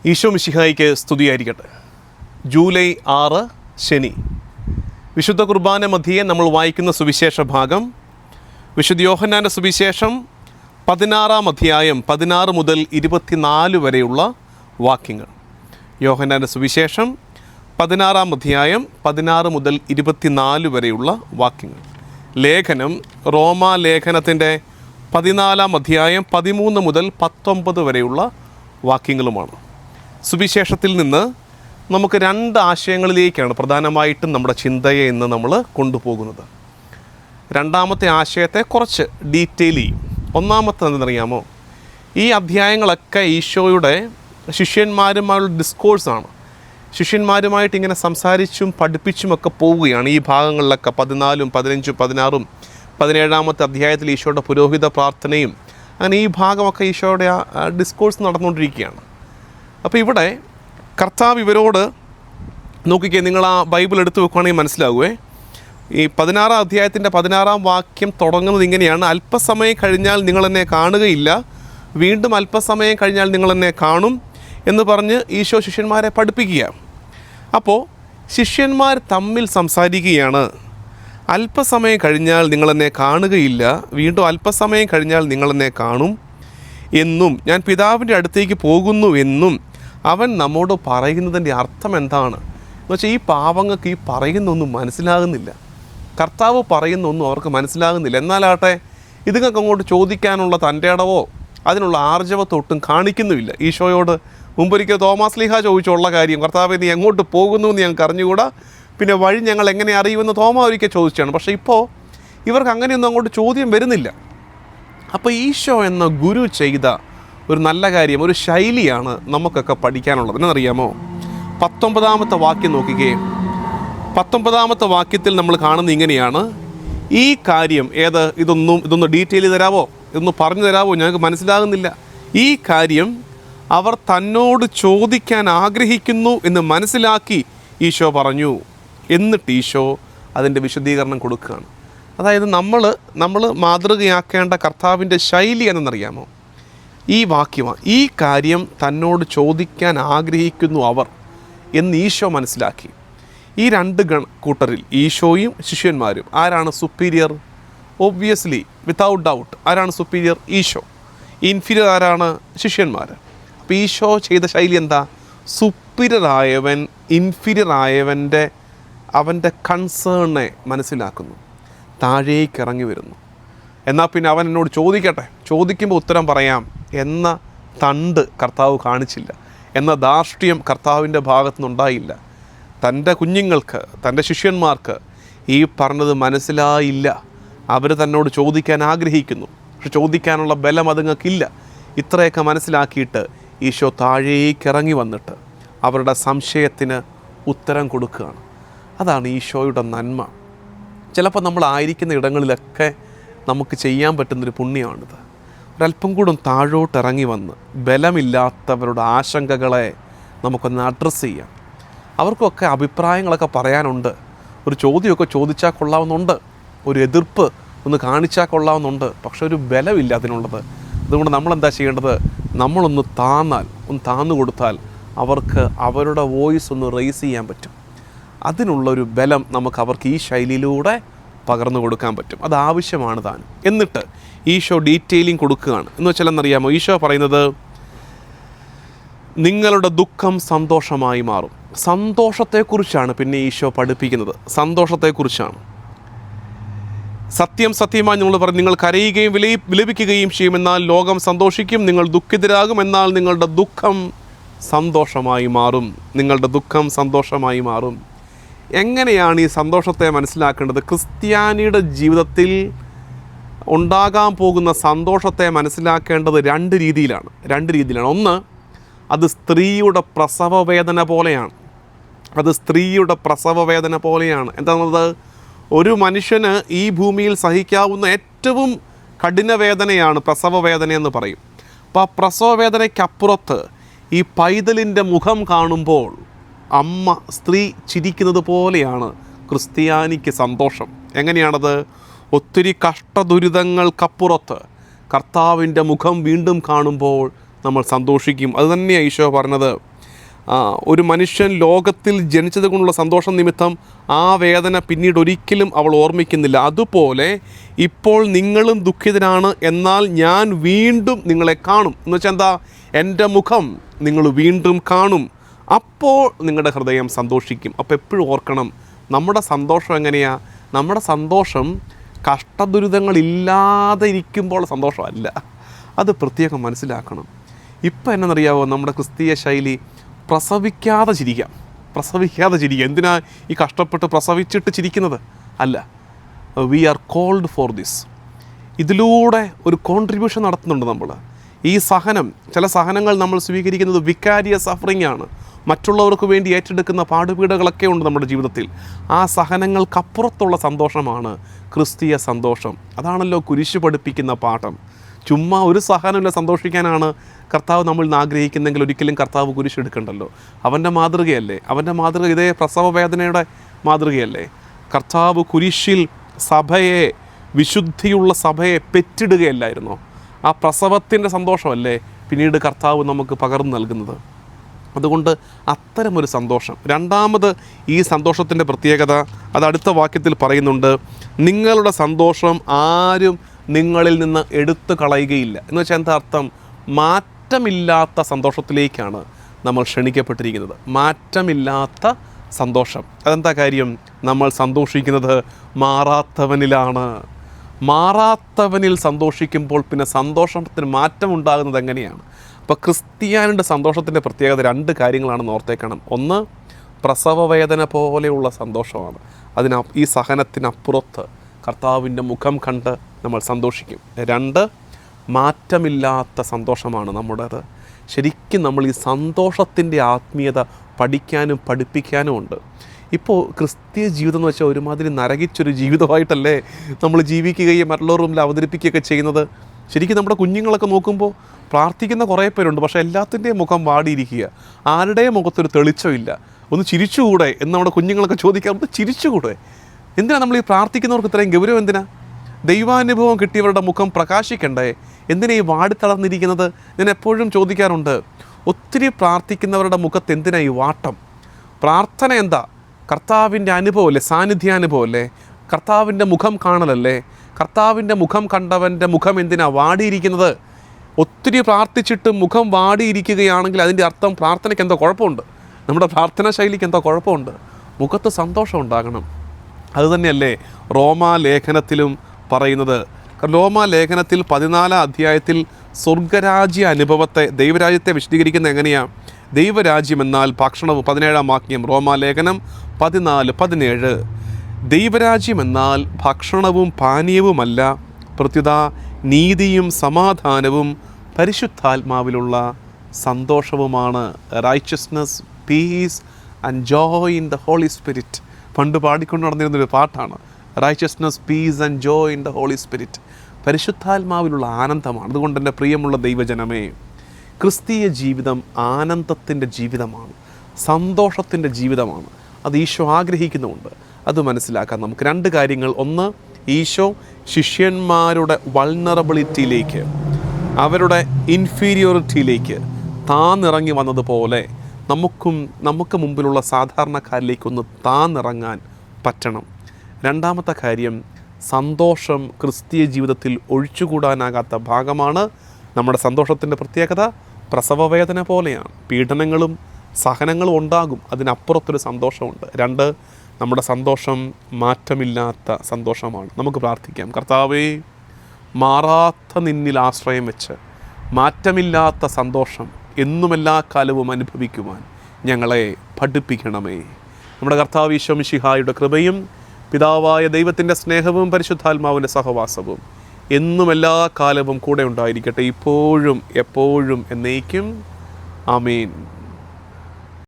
ഈശോ മിശിഹായിക്ക് സ്തുതിയായിരിക്കട്ടെ. ജൂലൈ 6 ശനി. വിശുദ്ധ കുർബാന മധ്യേ നമ്മൾ വായിക്കുന്ന സുവിശേഷ ഭാഗം വിശുദ്ധ യോഹന്നാൻ്റെ സുവിശേഷം 16 അധ്യായം 16 മുതൽ 24 വരെയുള്ള വാക്യങ്ങൾ. യോഹന്നാൻ്റെ സുവിശേഷം 16 അധ്യായം 16 മുതൽ 24 വരെയുള്ള വാക്യങ്ങൾ. ലേഖനം റോമാ ലേഖനത്തിൻ്റെ 14 അധ്യായം 13 മുതൽ 19 വരെയുള്ള വാക്യങ്ങളുമാണ്. സുവിശേഷത്തിൽ നിന്ന് നമുക്ക് 2 ആശയങ്ങളിലേക്കാണ് പ്രധാനമായിട്ടും നമ്മുടെ ചിന്തയെ ഇന്ന് നമ്മൾ കൊണ്ടുപോകുന്നത്. രണ്ടാമത്തെ ആശയത്തെ കുറച്ച് ഡീറ്റെയിൽ ചെയ്യും. ഒന്നാമത്തെ എന്തെന്നറിയാമോ? ഈ അധ്യായങ്ങളൊക്കെ ഈശോയുടെ ശിഷ്യന്മാരുമായുള്ള ഡിസ്കോഴ്സാണ്. ശിഷ്യന്മാരുമായിട്ട് ഇങ്ങനെ സംസാരിച്ചും പഠിപ്പിച്ചുമൊക്കെ പോവുകയാണ്. ഈ ഭാഗങ്ങളിലൊക്കെ 14, 15, 16, 17 അധ്യായത്തിൽ ഈശോയുടെ പുരോഹിത പ്രാർത്ഥനയും അങ്ങനെ ഈ ഭാഗമൊക്കെ ഈശോയുടെ ഡിസ്കോഴ്സ് നടന്നുകൊണ്ടിരിക്കുകയാണ്. അപ്പോൾ ഇവിടെ കർത്താവ് ഇവരോട് നോക്കിക്കേ, നിങ്ങൾ ആ ബൈബിൾ എടുത്തു വെക്കുകയാണെങ്കിൽ മനസ്സിലാവുമേ. ഈ 16 അധ്യായത്തിൻ്റെ 16 വാക്യം തുടങ്ങുന്നത് ഇങ്ങനെയാണ്: അല്പസമയം കഴിഞ്ഞാൽ നിങ്ങളെന്നെ കാണുകയില്ല, വീണ്ടും അല്പസമയം കഴിഞ്ഞാൽ നിങ്ങളെന്നെ കാണും എന്ന് പറഞ്ഞ് ഈശോ ശിഷ്യന്മാരെ പഠിപ്പിക്കുക. അപ്പോൾ ശിഷ്യന്മാർ തമ്മിൽ സംസാരിക്കുകയാണ്. അല്പസമയം കഴിഞ്ഞാൽ നിങ്ങളെന്നെ കാണുകയില്ല, വീണ്ടും അല്പസമയം കഴിഞ്ഞാൽ നിങ്ങളെന്നെ കാണും എന്നും ഞാൻ പിതാവിൻ്റെ അടുത്തേക്ക് പോകുന്നു എന്നും അവൻ നമ്മോട് പറയുന്നതിൻ്റെ അർത്ഥം എന്താണ് എന്ന് വെച്ചാൽ, ഈ പാവങ്ങൾക്ക് ഈ പറയുന്നൊന്നും മനസ്സിലാകുന്നില്ല. കർത്താവ് പറയുന്നൊന്നും അവർക്ക് മനസ്സിലാകുന്നില്ല. എന്നാലാട്ടെ ഇതുങ്ങൾക്ക് അങ്ങോട്ട് ചോദിക്കാനുള്ള തൻ്റെ ഇടവോ അതിനുള്ള ആർജവത്തൊട്ടും കാണിക്കുന്നുമില്ല. ഈശോയോട് മുമ്പൊരിക്കൽ തോമാസ് ലീഹ ചോദിച്ചുള്ള കാര്യം, കർത്താവ് നീ എങ്ങോട്ട് പോകുന്നു എന്ന് ഞങ്ങൾക്ക് അറിഞ്ഞുകൂടാ, പിന്നെ വഴി ഞങ്ങൾ എങ്ങനെ അറിയുമെന്ന് തോമ ഒരിക്കൽ ചോദിച്ചാണ്. പക്ഷേ ഇപ്പോൾ ഇവർക്ക് അങ്ങനെയൊന്നും അങ്ങോട്ട് ചോദ്യം വരുന്നില്ല. അപ്പോൾ ഈശോ എന്ന ഗുരു ചെയ്ത ഒരു നല്ല കാര്യം, ഒരു ശൈലിയാണ് നമുക്കൊക്കെ പഠിക്കാനുള്ളത്. എന്നറിയാമോ? 19 വാക്യം നോക്കിക്കേ. 19 വാക്യത്തിൽ നമ്മൾ കാണുന്നത് ഇങ്ങനെയാണ്: ഈ കാര്യം ഇതൊന്ന് ഡീറ്റെയിൽ തരാവോ, ഇതൊന്ന് പറഞ്ഞു തരാവോ, ഞങ്ങൾക്ക് മനസ്സിലാകുന്നില്ല. ഈ കാര്യം അവർ തന്നോട് ചോദിക്കാൻ ആഗ്രഹിക്കുന്നു എന്ന് മനസ്സിലാക്കി ഈശോ പറഞ്ഞു. എന്നിട്ട് ഈശോ അതിൻ്റെ വിശദീകരണം കൊടുക്കുകയാണ്. അതായത് നമ്മൾ മാതൃകയാക്കേണ്ട കർത്താവിൻ്റെ ശൈലി എന്നറിയാമോ? ഈ വാക്യമാണ്. ഈ കാര്യം തന്നോട് ചോദിക്കാൻ ആഗ്രഹിക്കുന്നു അവർ എന്ന് ഈശോ മനസ്സിലാക്കി. ഈ 2 കൂട്ടരിൽ ഈശോയും ശിഷ്യന്മാരും ആരാണ് സുപ്പീരിയർ? ഒബ്വിയസ്ലി, വിത്തൗട്ട് ഡൗട്ട്, ആരാണ് സുപ്പീരിയർ? ഈശോ. ഇൻഫീരിയർ ആരാണ്? ശിഷ്യന്മാർ. അപ്പോൾ ഈശോ ചെയ്ത ശൈലി എന്താ? സുപ്പീരിയർ ആയവൻ ഇൻഫീരിയർ ആയവൻ്റെ അവൻ്റെ കൺസേണിനെ മനസ്സിലാക്കുന്നു, താഴേക്ക് ഇറങ്ങി വരുന്നു. എന്നാൽ പിന്നെ അവൻ എന്നോട് ചോദിക്കട്ടെ, ചോദിക്കുമ്പോൾ ഉത്തരം പറയാം എന്ന തണ്ട് കർത്താവ് കാണിച്ചില്ല, എന്ന ധാർഷ്ട്യം കർത്താവിൻ്റെ ഭാഗത്തുനിന്നുണ്ടായില്ല. തൻ്റെ കുഞ്ഞുങ്ങൾക്ക്, തൻ്റെ ശിഷ്യന്മാർക്ക് ഈ പറഞ്ഞത് മനസ്സിലായില്ല. അവർ തന്നോട് ചോദിക്കാൻ ആഗ്രഹിക്കുന്നു, പക്ഷെ ചോദിക്കാനുള്ള ബലം അതുങ്ങൾക്കില്ല. ഇത്രയൊക്കെ മനസ്സിലാക്കിയിട്ട് ഈശോ താഴേക്ക് ഇറങ്ങി വന്നിട്ട് അവരുടെ സംശയത്തിന് ഉത്തരം കൊടുക്കുകയാണ്. അതാണ് ഈശോയുടെ നന്മ. ചിലപ്പോൾ നമ്മളായിരിക്കുന്ന ഇടങ്ങളിലൊക്കെ നമുക്ക് ചെയ്യാൻ പറ്റുന്നൊരു പുണ്യമാണിത്. ഒരല്പം കൂടെ താഴോട്ട് ഇറങ്ങി വന്ന് ബലമില്ലാത്തവരുടെ ആശങ്കകളെ നമുക്കൊന്ന് അഡ്രസ്സ് ചെയ്യാം. അവർക്കൊക്കെ അഭിപ്രായങ്ങളൊക്കെ പറയാനുണ്ട്, ഒരു ചോദ്യമൊക്കെ ചോദിച്ചാൽ കൊള്ളാവുന്നുണ്ട്, ഒരു എതിർപ്പ് ഒന്ന് കാണിച്ചാൽ കൊള്ളാവുന്നുണ്ട്, പക്ഷെ ഒരു ബലമില്ല അതിനുള്ളത്. അതുകൊണ്ട് നമ്മളെന്താ ചെയ്യേണ്ടത്? നമ്മളൊന്ന് താന്നു കൊടുത്താൽ അവർക്ക് അവരുടെ വോയിസ് ഒന്ന് റേസ് ചെയ്യാൻ പറ്റും. അതിനുള്ളൊരു ബലം നമുക്ക് അവർക്ക് ഈ ശൈലിയിലൂടെ പകർന്നു കൊടുക്കാൻ പറ്റും. അത് ആവശ്യമാണ് താനും. എന്നിട്ട് ഈശോ ഡീറ്റെയിലിംഗ് കൊടുക്കുകയാണ്. എന്ന് വെച്ചാൽ എന്നറിയാമോ? ഈശോ പറയുന്നത് നിങ്ങളുടെ ദുഃഖം സന്തോഷമായി മാറും. സന്തോഷത്തെക്കുറിച്ചാണ് പിന്നെ ഈശോ പഠിപ്പിക്കുന്നത്. സന്തോഷത്തെക്കുറിച്ചാണ്. സത്യം സത്യമായി നിങ്ങൾ പറഞ്ഞു, നിങ്ങൾ കരയുകയും വിലപിക്കുകയും ചെയ്യുമെന്നാൽ ലോകം സന്തോഷിക്കും, നിങ്ങൾ ദുഃഖിതരാകും, എന്നാൽ നിങ്ങളുടെ ദുഃഖം സന്തോഷമായി മാറും. നിങ്ങളുടെ ദുഃഖം സന്തോഷമായി മാറും. എങ്ങനെയാണ് ഈ സന്തോഷത്തെ മനസ്സിലാക്കേണ്ടത്? ക്രിസ്ത്യാനിയുടെ ജീവിതത്തിൽ ഉണ്ടാകാൻ പോകുന്ന സന്തോഷത്തെ മനസ്സിലാക്കേണ്ടത് 2 രീതിയിലാണ്. ഒന്ന്, അത് സ്ത്രീയുടെ പ്രസവവേദന പോലെയാണ്. എന്താണത്? ഒരു മനുഷ്യന് ഈ ഭൂമിയിൽ സഹിക്കാവുന്ന ഏറ്റവും കഠിന വേദനയാണ് പ്രസവവേദന എന്ന് പറയും. അപ്പോൾ ആ പ്രസവവേദനയ്ക്കപ്പുറത്ത് ഈ പൈതലിൻ്റെ മുഖം കാണുമ്പോൾ സ്ത്രീ ചിരിക്കുന്നത് പോലെയാണ് ക്രിസ്ത്യാനിക്ക് സന്തോഷം. എങ്ങനെയാണത്? ഒത്തിരി കഷ്ടദുരിതങ്ങൾക്കപ്പുറത്ത് കർത്താവിൻ്റെ മുഖം വീണ്ടും കാണുമ്പോൾ നമ്മൾ സന്തോഷിക്കും. അതുതന്നെയാണ് ഈശോ പറഞ്ഞത്. ഒരു മനുഷ്യൻ ലോകത്തിൽ ജനിച്ചത് കൊണ്ടുള്ള സന്തോഷം നിമിത്തം ആ വേദന പിന്നീട് ഒരിക്കലും അവൾ ഓർമ്മിക്കുന്നില്ല. അതുപോലെ ഇപ്പോൾ നിങ്ങളും ദുഃഖിതരാണ്, എന്നാൽ ഞാൻ വീണ്ടും നിങ്ങളെ കാണും. എന്ന് വെച്ചാൽ എന്താ? എൻ്റെ മുഖം നിങ്ങൾ വീണ്ടും കാണും, അപ്പോൾ നിങ്ങളുടെ ഹൃദയം സന്തോഷിക്കും. അപ്പോൾ എപ്പോഴും ഓർക്കണം, നമ്മുടെ സന്തോഷം എങ്ങനെയാണ്? നമ്മുടെ സന്തോഷം കഷ്ടദുരിതങ്ങളില്ലാതെ ഇരിക്കുമ്പോൾ സന്തോഷമല്ല. അത് പ്രത്യേകം മനസ്സിലാക്കണം. ഇപ്പം എന്നറിയാവോ, നമ്മുടെ ക്രിസ്തീയ ശൈലി പ്രസവിക്കാതെ ചിരിക്കാം. എന്തിനാ ഈ കഷ്ടപ്പെട്ട് പ്രസവിച്ചിട്ട് ചിരിക്കുന്നത്? അല്ല, we are called for this. ഇതിലൂടെ ഒരു കോൺട്രിബ്യൂഷൻ നടത്തുന്നുണ്ട് നമ്മൾ. ഈ സഹനം, ചില സഹനങ്ങൾ നമ്മൾ സ്വീകരിക്കുന്നത് വിക്കാരിയസ് സഫറിംഗ് ആണ്. മറ്റുള്ളവർക്ക് വേണ്ടി ഏറ്റെടുക്കുന്ന പാടുപീടുകളൊക്കെ ഉണ്ട് നമ്മുടെ ജീവിതത്തിൽ. ആ സഹനങ്ങൾക്കപ്പുറത്തുള്ള സന്തോഷമാണ് ക്രിസ്തീയ സന്തോഷം. അതാണല്ലോ കുരിശ് പഠിപ്പിക്കുന്ന പാഠം. ചുമ്മാ ഒരു സഹനമില്ല സന്തോഷിക്കാനാണ് കർത്താവ് നമ്മൾ ആഗ്രഹിക്കുന്നെങ്കിൽ ഒരിക്കലും കർത്താവ് കുരിശെടുക്കണ്ടല്ലോ. അവൻ്റെ മാതൃകയല്ലേ? അവൻ്റെ മാതൃക ഇതേ പ്രസവ വേദനയുടെ മാതൃകയല്ലേ? കർത്താവ് കുരിശിൽ സഭയെ, വിശുദ്ധിയുള്ള സഭയെ പെറ്റിടുകയല്ലായിരുന്നോ? ആ പ്രസവത്തിൻ്റെ സന്തോഷമല്ലേ പിന്നീട് കർത്താവ് നമുക്ക് പകർന്നു നൽകുന്നത്. അതുകൊണ്ട് അത്തരമൊരു സന്തോഷം. രണ്ടാമത് ഈ സന്തോഷത്തിൻ്റെ പ്രത്യേകത അത് അടുത്ത വാക്യത്തിൽ പറയുന്നുണ്ട്, നിങ്ങളുടെ സന്തോഷം ആരും നിങ്ങളിൽ നിന്ന് എടുത്തു കളയുകയില്ല. എന്ന് വെച്ചാൽ എന്താ അർത്ഥം? മാറ്റമില്ലാത്ത സന്തോഷത്തിലേക്കാണ് നമ്മൾ ക്ഷണിക്കപ്പെട്ടിരിക്കുന്നത്. മാറ്റമില്ലാത്ത സന്തോഷം. അതെന്താ കാര്യം? നമ്മൾ സന്തോഷിക്കുന്നത് മാറാത്തവനിലാണ്. മാറാത്തവനിൽ സന്തോഷിക്കുമ്പോൾ പിന്നെ സന്തോഷത്തിന് മാറ്റം ഉണ്ടാകുന്നത് എങ്ങനെയാണ്? അപ്പോൾ ക്രിസ്ത്യാനിയുടെ സന്തോഷത്തിൻ്റെ പ്രത്യേകത രണ്ട് കാര്യങ്ങളാണെന്ന് ഓർത്തേക്കണം. ഒന്ന്, പ്രസവ വേദന പോലെയുള്ള സന്തോഷമാണ്. ഈ സഹനത്തിനപ്പുറത്ത് കർത്താവിൻ്റെ മുഖം കണ്ട് നമ്മൾ സന്തോഷിക്കും. രണ്ട്, മാറ്റമില്ലാത്ത സന്തോഷമാണ് നമ്മുടേത്. ശരിക്കും നമ്മൾ ഈ സന്തോഷത്തിൻ്റെ ആത്മീയത പഠിക്കാനും പഠിപ്പിക്കാനും ഉണ്ട്. ഇപ്പോൾ ക്രിസ്തീയ ജീവിതം എന്ന് വെച്ചാൽ ഒരുമാതിരി നരകിച്ചൊരു ജീവിതമായിട്ടല്ലേ നമ്മൾ ജീവിക്കുകയും മറ്റുള്ളവരുടെ മുമ്പിൽ അവതരിപ്പിക്കുകയൊക്കെ ചെയ്യുന്നത്. ശരിക്കും നമ്മുടെ കുഞ്ഞുങ്ങളൊക്കെ നോക്കുമ്പോൾ പ്രാർത്ഥിക്കുന്ന കുറേ പേരുണ്ട്, പക്ഷേ എല്ലാത്തിൻ്റെയും മുഖം വാടിയിരിക്കുക. ആരുടെയും മുഖത്തൊരു തെളിച്ചമില്ല. ഒന്ന് ചിരിച്ചുകൂടെ എന്ന് നമ്മുടെ കുഞ്ഞുങ്ങളൊക്കെ ചോദിക്കാറുണ്ട്. ചിരിച്ചുകൂടെ? എന്തിനാണ് നമ്മൾ ഈ പ്രാർത്ഥിക്കുന്നവർക്ക് ഇത്രയും ഗൗരവം? എന്തിനാ? ദൈവാനുഭവം കിട്ടിയവരുടെ മുഖം പ്രകാശിക്കണ്ടേ? എന്തിനാ ഈ വാടിത്തളർന്നിരിക്കുന്നത്? ഞാൻ എപ്പോഴും ചോദിക്കാറുണ്ട്, ഒത്തിരി പ്രാർത്ഥിക്കുന്നവരുടെ മുഖത്ത് എന്തിനാ ഈ വാട്ടം? പ്രാർത്ഥന എന്താ? കർത്താവിൻ്റെ അനുഭവമല്ലേ, സാന്നിധ്യാനുഭവമല്ലേ, കർത്താവിൻ്റെ മുഖം കാണലല്ലേ? കർത്താവിൻ്റെ മുഖം കണ്ടവൻ്റെ മുഖം എന്തിനാ വാടിയിരിക്കുന്നത്? ഒത്തിരി പ്രാർത്ഥിച്ചിട്ട് മുഖം വാടിയിരിക്കുകയാണെങ്കിൽ അതിൻ്റെ അർത്ഥം പ്രാർത്ഥനയ്ക്ക് എന്തോ കുഴപ്പമുണ്ട്, നമ്മുടെ പ്രാർത്ഥനാ ശൈലിക്ക് എന്തോ കുഴപ്പമുണ്ട്. മുഖത്ത് സന്തോഷം ഉണ്ടാകണം. അതുതന്നെയല്ലേ റോമാലേഖനത്തിലും പറയുന്നത്. റോമാലേഖനത്തിൽ 14 അധ്യായത്തിൽ സ്വർഗരാജ്യ അനുഭവത്തെ, ദൈവരാജ്യത്തെ വിശദീകരിക്കുന്നത് എങ്ങനെയാണ്? ദൈവരാജ്യം എന്നാൽ ഭക്ഷണവും, 17-ാം വാക്യം റോമാലേഖനം 14:17. ദൈവരാജ്യം എന്നാൽ ഭക്ഷണവും പാനീയവുമല്ല, പ്രത്യുത നീതിയും സമാധാനവും പരിശുദ്ധാത്മാവിലുള്ള സന്തോഷവുമാണ്. Righteousness, peace and joy in the holy spirit. പണ്ട് പാടിക്കൊണ്ട് നടന്നിരുന്നൊരു പാട്ടാണ്. Righteousness, peace and joy in the holy spirit. പരിശുദ്ധാത്മാവിലുള്ള ആനന്ദമാണ്. അതുകൊണ്ട് എൻ്റെ പ്രിയമുള്ള ദൈവജനമേ, ക്രിസ്തീയ ജീവിതം ആനന്ദത്തിൻ്റെ ജീവിതമാണ്, സന്തോഷത്തിൻ്റെ ജീവിതമാണ്. അത് ഈശോ ആഗ്രഹിക്കുന്നുമുണ്ട്. അത് മനസ്സിലാക്കാൻ നമുക്ക് രണ്ട് കാര്യങ്ങൾ. ഒന്ന്, ഈശോ ശിഷ്യന്മാരുടെ വൾനറബിലിറ്റിയിലേക്ക്, അവരുടെ ഇൻഫീരിയോറിറ്റിയിലേക്ക് താന്നിറങ്ങി വന്നതുപോലെ നമുക്ക് മുമ്പിലുള്ള സാധാരണക്കാരിലേക്കൊന്ന് താന്നിറങ്ങാൻ പറ്റണം. രണ്ടാമത്തെ കാര്യം, സന്തോഷം ക്രിസ്തീയ ജീവിതത്തിൽ ഒഴിച്ചുകൂടാനാകാത്ത ഭാഗമാണ്. നമ്മുടെ സന്തോഷത്തിൻ്റെ പ്രത്യേകത പ്രസവവേദന പോലെയാണ്. പീഡനങ്ങളും സഹനങ്ങളും ഉണ്ടാകും, അതിനപ്പുറത്തൊരു സന്തോഷമുണ്ട്. രണ്ട്, നമ്മുടെ സന്തോഷം മാറ്റമില്ലാത്ത സന്തോഷമാണ്. നമുക്ക് പ്രാർത്ഥിക്കാം. കർത്താവേ, മാറാത്ത നിന്നിൽ ആശ്രയം വെച്ച് മാറ്റമില്ലാത്ത സന്തോഷം എന്നും എല്ലാ കാലവും അനുഭവിക്കുവാൻ ഞങ്ങളെ പഠിപ്പിക്കണമേ. നമ്മുടെ കർത്താവ് ഈശോ മിശിഹായുടെ കൃപയും പിതാവായ ദൈവത്തിൻ്റെ സ്നേഹവും പരിശുദ്ധാത്മാവിൻ്റെ സഹവാസവും എന്നും എല്ലാ കാലവും കൂടെ ഉണ്ടായിരിക്കട്ടെ, ഇപ്പോഴും എപ്പോഴും എന്നേക്കും. ആമേൻ.